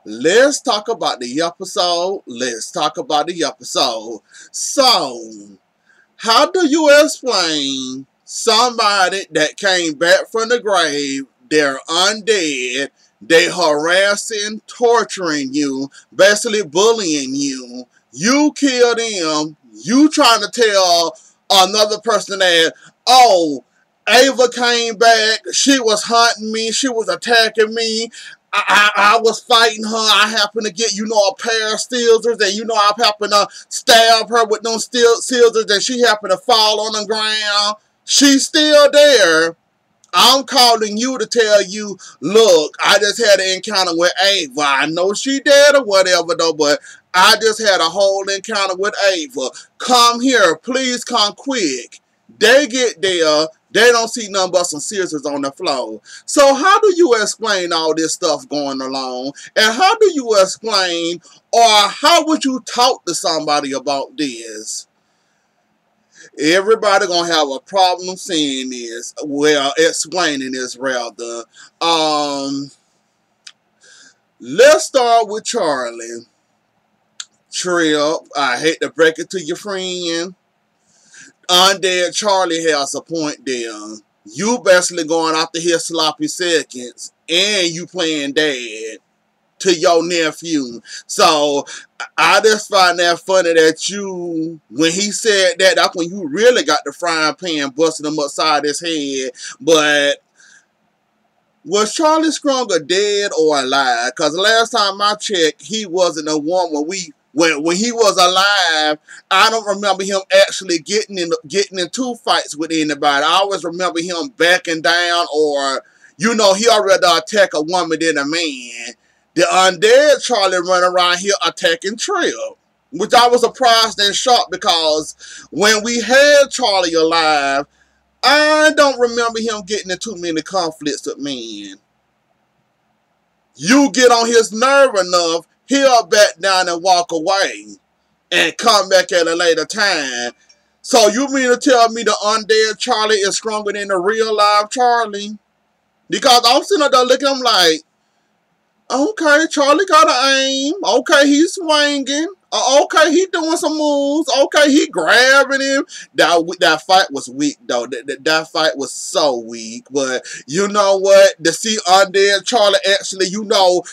Let's talk about the episode. Let's talk about the episode. So, how do you explain somebody that came back from the grave, they're undead, they harassing, torturing you, basically bullying you, you kill them, you trying to tell another person that, oh, Ava came back, she was hunting me, she was attacking me, I was fighting her. I happened to get, a pair of scissors, and I happened to stab her with those scissors, and she happened to fall on the ground. She's still there. I'm calling you to tell you, look, I just had an encounter with Ava. I know she dead or whatever, though, but I just had a whole encounter with Ava. Come here. Please come quick. They get there. They don't see nothing but some scissors on the floor. So how do you explain all this stuff going along? And how do you explain, or how would you talk to somebody about this? Everybody gonna have a problem seeing this, well, explaining this rather. Let's start with Charlie. Trip, I hate to break it to your friend. Undead Charlie has a point there. You basically going after his sloppy seconds, and you playing dad to your nephew. So I just find that funny that you, when he said that, that's when you really got the frying pan busting him upside his head. But was Charlie Stronger dead or alive? Because last time I checked, he wasn't a one when he was alive. I don't remember him actually getting into fights with anybody. I always remember him backing down, or he already attack a woman than a man. The undead Charlie running around here attacking Trip, which I was surprised and shocked, because when we had Charlie alive, I don't remember him getting into many conflicts with men. You get on his nerve enough, he'll back down and walk away and come back at a later time. So you mean to tell me the undead Charlie is stronger than the real live Charlie? Because I'm sitting there looking at him like, okay, Charlie got an aim. Okay, he's swinging. Okay, he doing some moves. Okay, he grabbing him. That fight was weak, though. That fight was so weak. But you know what? To see undead Charlie actually,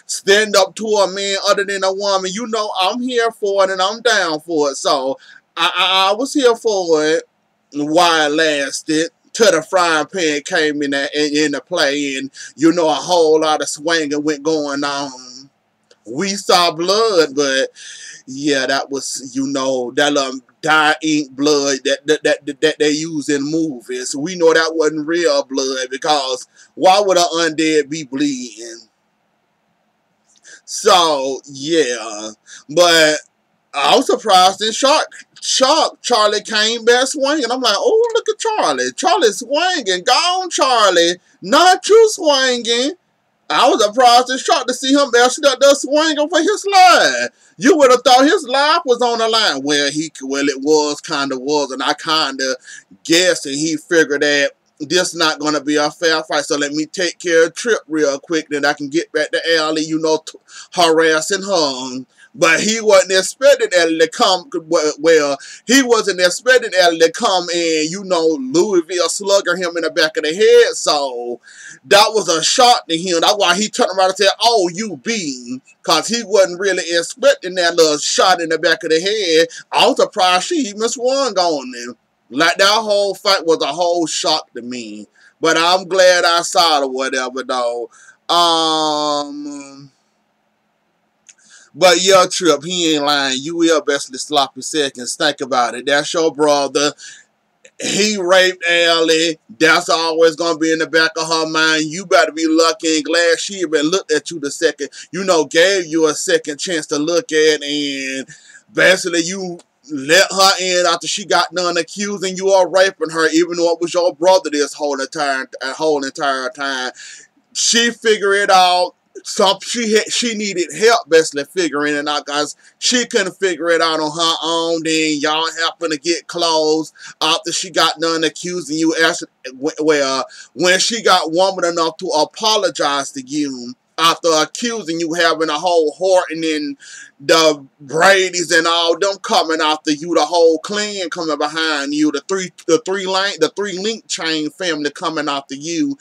stand up to a man other than a woman, I'm here for it and I'm down for it. So I was here for it while it lasted. Till the frying pan came into play, and a whole lot of swinging went going on. We saw blood, but yeah, that was that little dye ink blood that they use in movies. We know that wasn't real blood, because why would an undead be bleeding? So yeah, but I was surprised and shocked. Charlie came back swinging. I'm like, oh, look at Charlie. Charlie's swinging. Go on, Charlie. Not you swinging. I was surprised and shocked to see him actually up there swinging for his life. You would have thought his life was on the line. Well, it was, kind of was, and I kind of guessed, and he figured that this not going to be a fair fight, so let me take care of Trip real quick, then I can get back to Ellie, harassing her. But he wasn't expecting Ellie to come, well, he wasn't expecting Ellie to come and, Louisville slugger him in the back of the head, so that was a shock to him. That's why he turned around and said, oh, you beaten, because he wasn't really expecting that little shot in the back of the head. I was surprised she even swung on him. Like, that whole fight was a whole shock to me. But I'm glad I saw it or whatever, though. But yeah, Trip, he ain't lying. You will basically sloppy seconds. Think about it. That's your brother. He raped Ellie. That's always going to be in the back of her mind. You better be lucky and glad she even looked at you the second, gave you a second chance to look at, and basically you let her in after she got done accusing you of raping her, even though it was your brother this whole entire time. She figured it out. She needed help basically figuring it out, because she couldn't figure it out on her own. Then y'all happened to get close after she got done accusing you. When she got woman enough to apologize to you, after accusing you having a whole Horton and the Brady's and all them coming after you, the whole clan coming behind you, the three link chain family coming after you.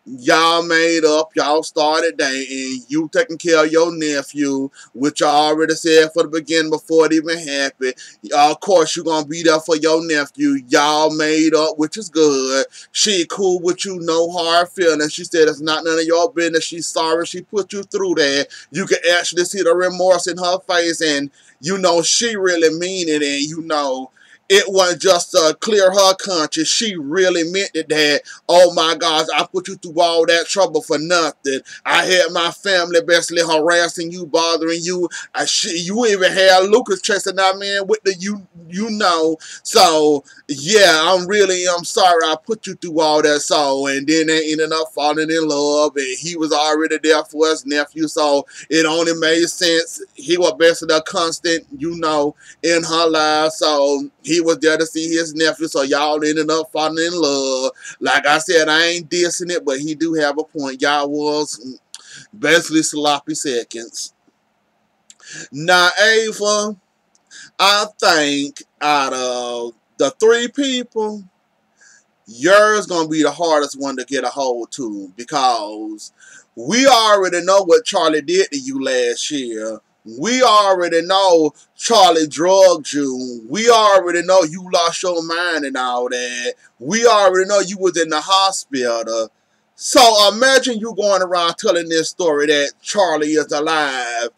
Y'all made up, y'all started dating, you taking care of your nephew, which I already said for the beginning before it even happened. Of course, you're going to be there for your nephew. Y'all made up, which is good. She cool with you, no hard feelings. She said it's not none of your business. She's sorry she put you through that. You can actually see the remorse in her face, and you know she really mean it, and you know it wasn't just to clear her conscience. She really meant it that, oh my gosh, I put you through all that trouble for nothing. I had my family basically harassing you, bothering you. You even had Lucas chasing that man with the you know. So yeah, I'm sorry I put you through all that. So and then they ended up falling in love, and he was already there for his nephew. So it only made sense. He was basically a constant, you know, in her life. So he was there to see his nephew. So y'all ended up falling in love. Like I said, I ain't dissing it, but he do have a point. Y'all was basically sloppy seconds. Now, Ava, I think out of the three people, yours gonna be the hardest one to get a hold to, because we already know what Charlie did to you last year. We already know Charlie drugged you. We already know you lost your mind and all that. We already know you was in the hospital. So imagine you going around telling this story that Charlie is alive.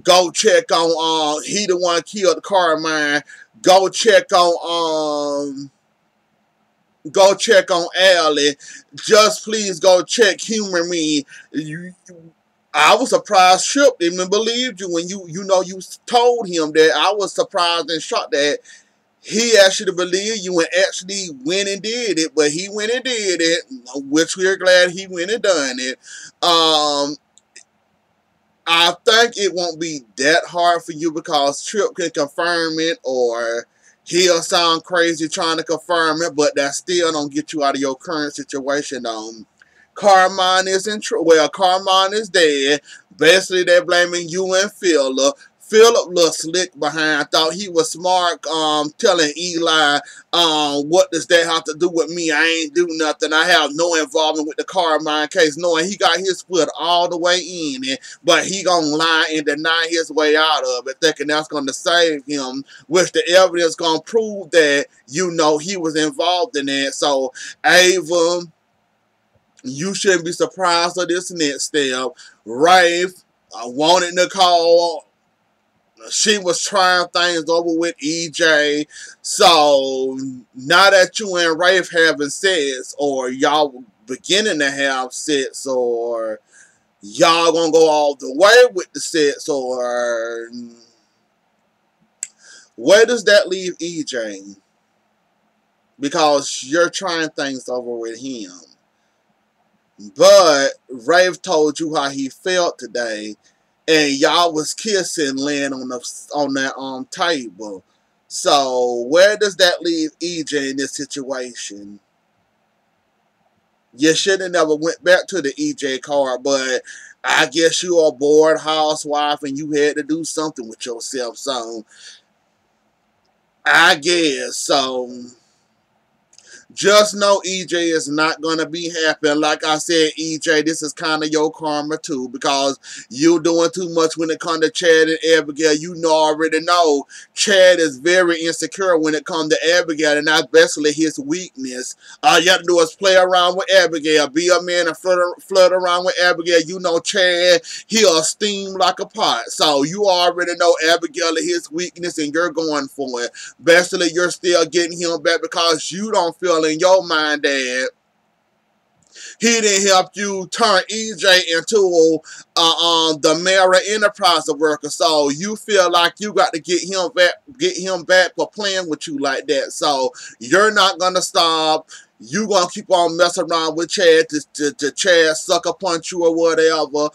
Go check on he the one killed Carmine. Go check on Allie. Just please go check humor me. I was surprised Tripp even believed you when you know you told him that. I was surprised and shocked that he actually believed you and actually went and did it. But he went and did it, which we're glad he went and done it. I think it won't be that hard for you because Tripp can confirm it, or he'll sound crazy trying to confirm it, but that still don't get you out of your current situation. Carmine isn't true. Well, Carmine is dead. Basically, they're blaming you and Philip. Philip looked slick behind. Thought he was smart, telling Eli, what does that have to do with me? I ain't do nothing. I have no involvement with the Carmine case, knowing he got his foot all the way in it, but he gonna lie and deny his way out of it, thinking that's gonna save him, which the evidence gonna prove that, you know, he was involved in it. So, Ava, you shouldn't be surprised at this next step. Rafe, I wanted Nicole. She was trying things over with EJ. So now that you and Rafe having sex, or y'all beginning to have sex, or y'all gonna go all the way with the sex, or where does that leave EJ? Because you're trying things over with him. But Rafe told you how he felt today, and y'all was kissing laying on that table. So where does that leave EJ in this situation? You should have never went back to the EJ card, but I guess you're a bored housewife and you had to do something with yourself. So I guess so. Just know EJ is not going to be happy. And like I said, EJ, this is kind of your karma too, because you doing too much when it comes to Chad and Abigail. You know, already know Chad is very insecure when it comes to Abigail, and that's basically his weakness. All you have to do is play around with Abigail, be a man and flirt around with Abigail. You know, Chad, he'll steam like a pot. So you already know Abigail is his weakness, and you're going for it. Basically, you're still getting him back because you don't feel in your mind that he didn't help you turn EJ into the Mara Enterprise worker. So you feel like you got to get him back for playing with you like that. So you're not gonna stop. You gonna keep on messing around with Chad to Chad sucker punch you or whatever.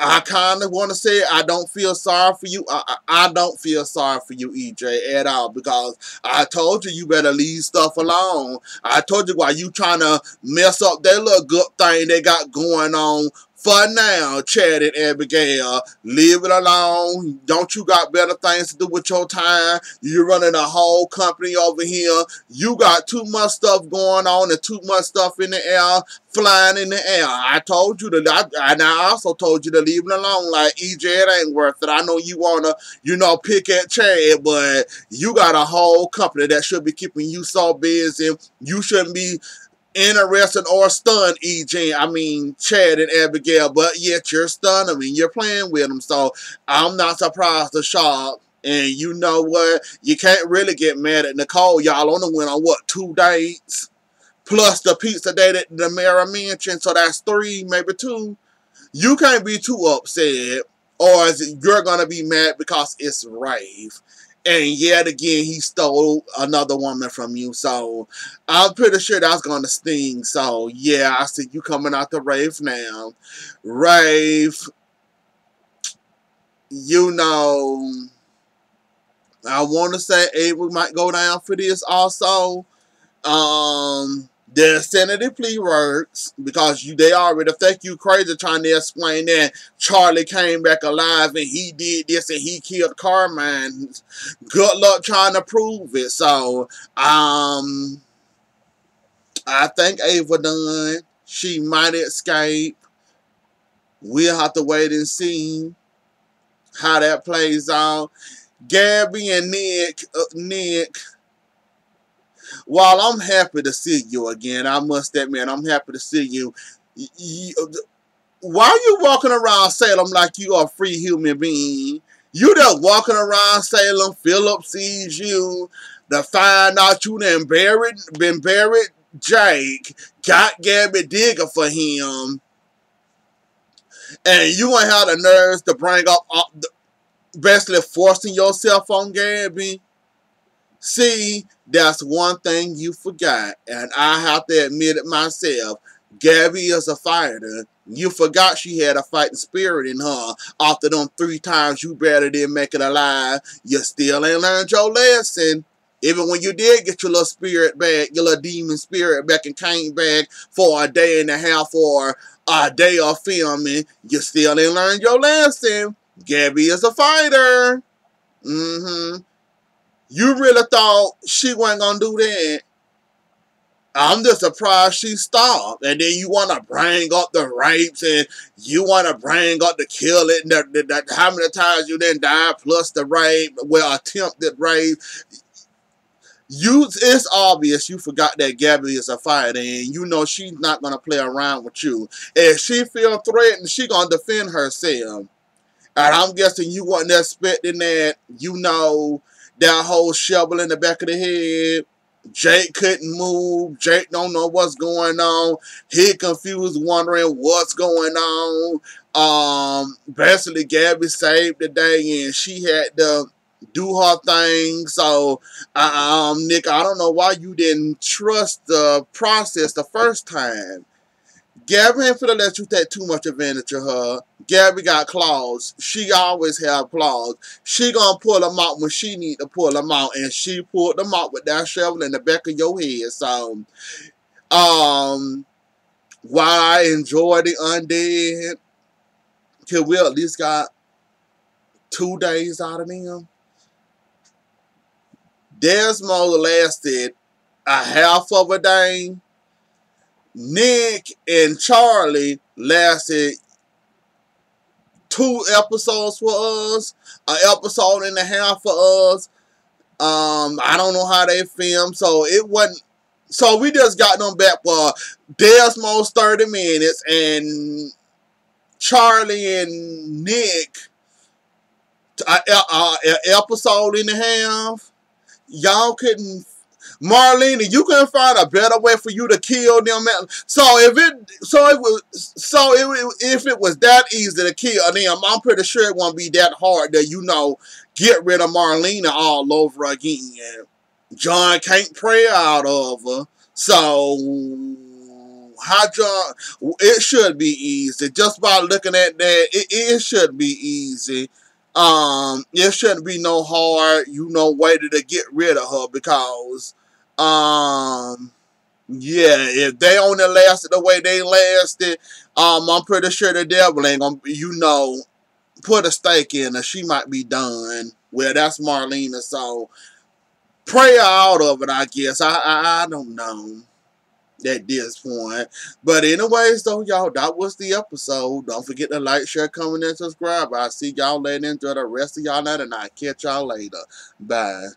I kind of want to say I don't feel sorry for you. I don't feel sorry for you, EJ, at all, because I told you better leave stuff alone. I told you why you trying to mess up that little good thing they got going on. For now, Chad and Abigail, leave it alone. Don't you got better things to do with your time? You're running a whole company over here. You got too much stuff going on and too much stuff in the air, flying in the air. I told you to, and I also told you to leave it alone. Like, EJ, it ain't worth it. I know you want to, pick at Chad, but you got a whole company that should be keeping you so busy. You shouldn't be interested or stunned, Chad and Abigail, but yet you're stunned. You're playing with them, so I'm not surprised or shocked. And you know what? You can't really get mad at Nicole. Y'all only went on, 2 dates? Plus the pizza date at the Mara mentioned, so that's 3, maybe 2. You can't be too upset, or you're going to be mad because it's Rave. And yet again, he stole another woman from you. So I'm pretty sure that's going to sting. So yeah, I see you coming out the Rave now. Rave, I want to say Avery might go down for this also. The insanity plea works because they already think you crazy trying to explain that Charlie came back alive and he did this and he killed Carmine. Good luck trying to prove it. So, I think Ava done. She might escape. We'll have to wait and see how that plays out. Gabby and Nick. While I'm happy to see you again, I must admit, I'm happy to see you. Why are you walking around Salem like you are a free human being? You just walking around Salem, Philip sees you, to find out you been buried Jake, got Gabby digging for him, and you ain't have the nerves to bring up, basically forcing yourself on Gabby. See, that's one thing you forgot, and I have to admit it myself. Gabby is a fighter. You forgot she had a fighting spirit in her. After them 3 times you barely didn't make it alive, you still ain't learned your lesson. Even when you did get your little spirit back, your little demon spirit back and came back for a day and a half or a day of filming, you still ain't learned your lesson. Gabby is a fighter. You really thought she wasn't going to do that? I'm just surprised she stopped. And then you want to bring up the rapes and you want to bring up the killing, how many times you didn't die, plus the rape, attempted rape. It's obvious you forgot that Gabby is a fighter and you know she's not going to play around with you. If she feel threatened, she going to defend herself. And I'm guessing you wasn't expecting that, that whole shovel in the back of the head. Jake couldn't move. Jake don't know what's going on. He confused, wondering what's going on. Basically, Gabby saved the day and she had to do her thing. So, Nick, I don't know why you didn't trust the process the first time. Gabby ain't finna let you take too much advantage of her. Gabby got claws. She always have claws. She gonna pull them out when she need to pull them out. And she pulled them out with that shovel in the back of your head. So, while I enjoy the undead, can we at least got 2 days out of them? Desmond lasted a half of a day. Nick and Charlie lasted 2 episodes for us, an episode and a half for us. I don't know how they filmed, so it wasn't. So we just got them back for Desmond's 30 minutes, and Charlie and Nick an episode and a half. Y'all couldn't. Marlena, you couldn't find a better way for you to kill them. If it was that easy to kill them, I'm pretty sure it won't be that hard to, get rid of Marlena all over again. John can't pray out of her. So, It should be easy. Just by looking at that, it should be easy. It shouldn't be no hard, way to get rid of her because, yeah, if they only lasted the way they lasted, I'm pretty sure the devil ain't gonna, put a stake in her. She might be done. Well, that's Marlena, so pray her out of it, I guess. I don't know at this point. But anyways, though, y'all, that was the episode. Don't forget to like, share, comment, and subscribe. I'll see y'all later. Enjoy the rest of y'all night, and I'll catch y'all later. Bye.